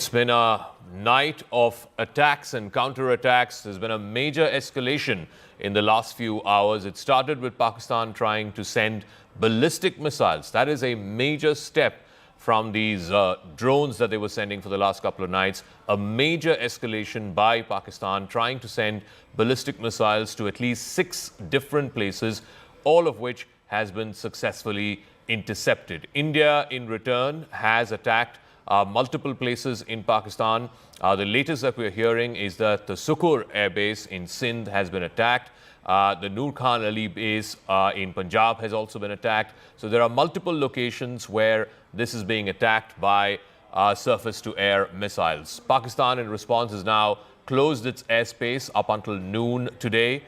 It's been a night of attacks and counterattacks. There's been a major escalation in the last few hours. It started with Pakistan trying to send ballistic missiles. That is a major step from these drones that they were sending for the last couple of nights. A major escalation by Pakistan trying to send ballistic missiles to at least 6 different places, all of which has been successfully intercepted. India, in return, has attacked multiple places in Pakistan. The latest that we're hearing is that the Sukur air base in Sindh has been attacked. The Noor Khan Ali base in Punjab has also been attacked. So there are multiple locations where this is being attacked by surface-to-air missiles. Pakistan, in response, has now closed its airspace up until noon today,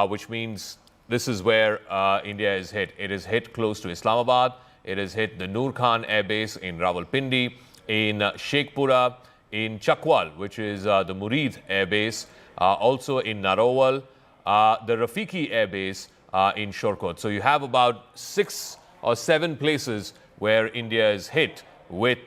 which means this is where India is hit. It is hit close to Islamabad. It has hit the Noor Khan air base in Rawalpindi, in Sheikhpura, in Chakwal, which is the Murid air base, also in Narowal, the Rafiki air base in Shorkot. So you have about 6 or 7 places where India is hit with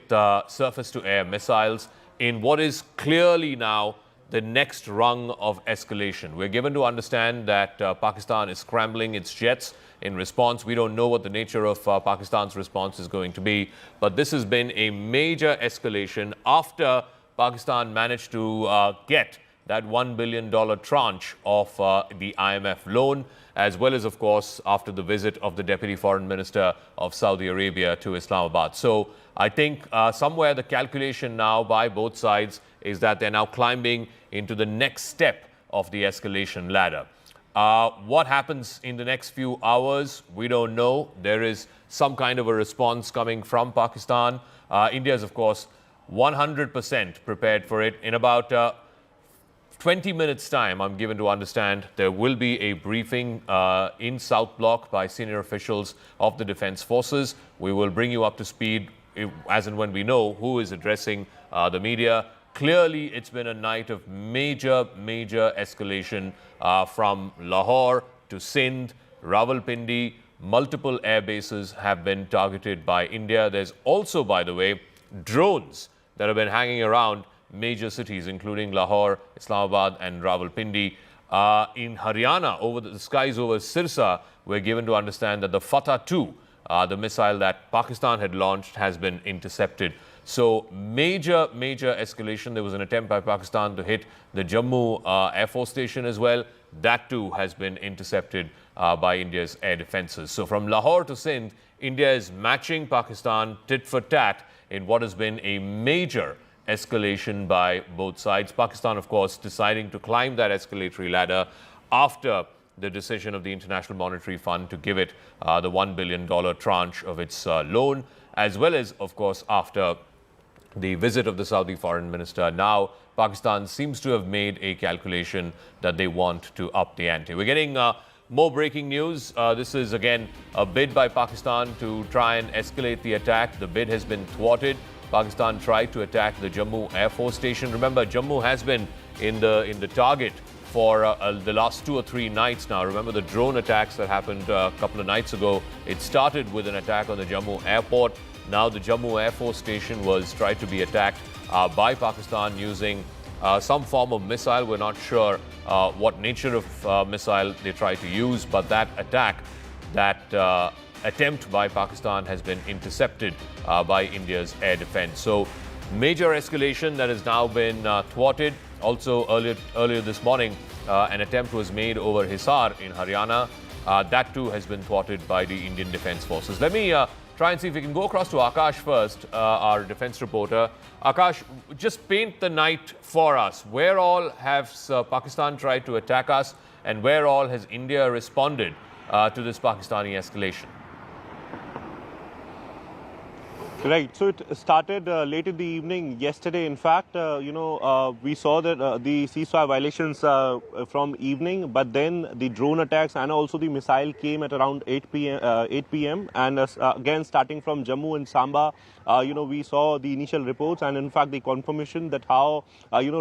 surface-to-air missiles in what is clearly now the next rung of escalation. We're given to understand that Pakistan is scrambling its jets in response. We don't know what the nature of Pakistan's response is going to be, but this has been a major escalation after Pakistan managed to get that $1 billion tranche of the IMF loan, as well as, of course, after the visit of the Deputy Foreign Minister of Saudi Arabia to Islamabad. So I think somewhere the calculation now by both sides is that they're now climbing into the next step of the escalation ladder. What happens in the next few hours, we don't know. There is some kind of a response coming from Pakistan. India is, of course, 100% prepared for it. In about 20 minutes' time, I'm given to understand, there will be a briefing in South Block by senior officials of the Defence Forces. We will bring you up to speed as and when we know who is addressing the media. Clearly, it's been a night of major escalation from Lahore to Sindh, Rawalpindi. Multiple air bases have been targeted by India. There's also, by the way, drones that have been hanging around major cities, including Lahore, Islamabad and Rawalpindi. In Haryana, over the skies over Sirsa, we're given to understand that the Fateh 2, the missile that Pakistan had launched, has been intercepted. So major escalation. There was an attempt by Pakistan to hit the Jammu Air Force Station as well. That too has been intercepted by India's air defenses. So from Lahore to Sindh, India is matching Pakistan tit for tat in what has been a major escalation by both sides. Pakistan, of course, deciding to climb that escalatory ladder after the decision of the International Monetary Fund to give it the $1 billion tranche of its loan, as well as, of course, after the visit of the Saudi foreign minister. Now, Pakistan seems to have made a calculation that they want to up the ante. We're getting more breaking news. This is, again, a bid by Pakistan to try and escalate the attack. The bid has been thwarted. Pakistan tried to attack the Jammu Air Force Station. Remember, Jammu has been in the target for the last 2 or 3 nights now. Remember the drone attacks that happened a couple of nights ago. It started with an attack on the Jammu airport. Now the Jammu Air Force Station was tried to be attacked by Pakistan using some form of missile. We're not sure what nature of missile they tried to use, but that attack, that attempt by Pakistan has been intercepted by India's air defense. So major escalation that has now been thwarted. Also earlier this morning, an attempt was made over Hisar in Haryana. That too has been thwarted by the Indian Defence Forces. Let me try and see if we can go across to Akash first, our defence reporter. Akash, just paint the night for us. Where all has Pakistan tried to attack us, and where all has India responded to this Pakistani escalation? Right. So it started late in the evening yesterday. In fact, we saw that the ceasefire violations from evening, but then the drone attacks and also the missile came at around 8 p.m. And again, starting from Jammu and Samba, we saw the initial reports and in fact the confirmation that how,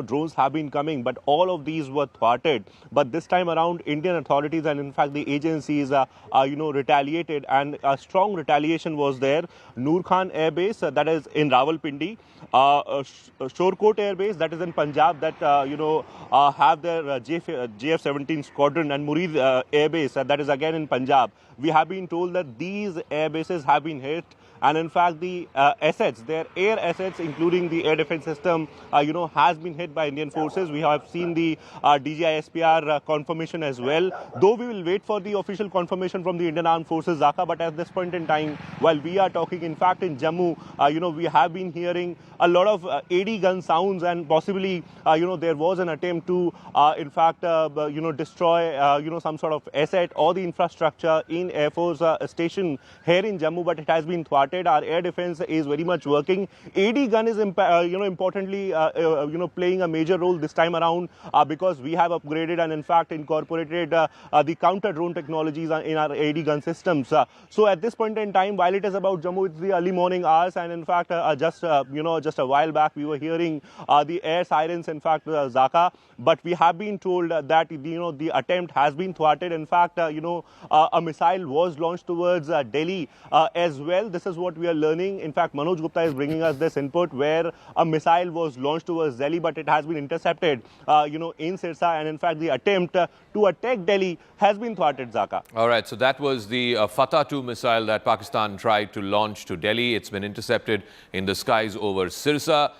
drones have been coming, but all of these were thwarted. But this time around, Indian authorities and in fact the agencies, retaliated, and a strong retaliation was there. Noor Khan air Air Base, that is in Rawalpindi, Shorekot Air Base, that is in Punjab, that have their JF-17 squadron, and Murid Air Base, that is again in Punjab. We have been told that these air bases have been hit, and in fact the assets, their air assets, including the air defense system, has been hit by Indian forces. We have seen the DGI-SPR confirmation as well, though we will wait for the official confirmation from the Indian Armed Forces, Zaka. But at this point in time, while we are talking, in fact in Jammu, we have been hearing a lot of AD gun sounds, and possibly there was an attempt to in fact destroy some sort of asset or the infrastructure in Air Force station here in Jammu, but it has been thwarted. Our air defense is very much working. AD gun is importantly playing a major role this time around, because we have upgraded and in fact incorporated the counter drone technologies in our AD gun systems. So at this point in time, while it is about Jammu, it's the early morning hours, and in fact just a while back we were hearing the air sirens, in fact Zaka, but we have been told that the attempt has been thwarted. In fact a missile was launched towards Delhi as well. This is what we are learning. In fact, Manoj Gupta is bringing us this input, where a missile was launched towards Delhi, but it has been intercepted in Sirsa, and in fact the attempt to attack Delhi has been thwarted, Zaka. All right, so that was the Fateh 2 missile that Pakistan tried to launch to Delhi. It's been intercepted in the skies over Sirsa.